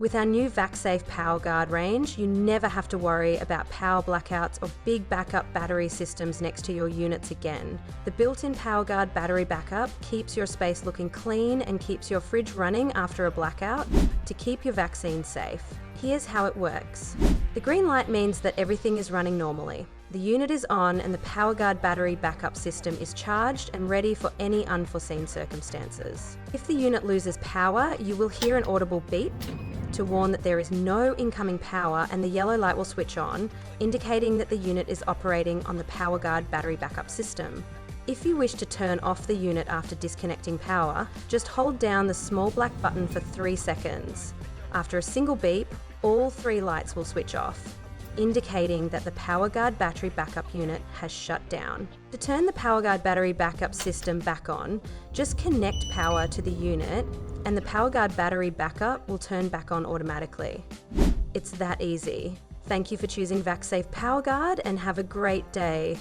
With our new Vacc-Safe PowerGuard range, you never have to worry about power blackouts or big backup battery systems next to your units again. The built-in PowerGuard battery backup keeps your space looking clean and keeps your fridge running after a blackout to keep your vaccine safe. Here's how it works. The green light means that everything is running normally. The unit is on and the PowerGuard battery backup system is charged and ready for any unforeseen circumstances. If the unit loses power, you will hear an audible beep to warn that there is no incoming power, and the yellow light will switch on, indicating that the unit is operating on the PowerGuard battery backup system. If you wish to turn off the unit after disconnecting power, just hold down the small black button for 3 seconds. After a single beep, all 3 lights will switch off, indicating that the PowerGuard battery backup unit has shut down. To turn the PowerGuard battery backup system back on, just connect power to the unit and the PowerGuard battery backup will turn back on automatically. It's that easy. Thank you for choosing Vacc-Safe PowerGuard and have a great day.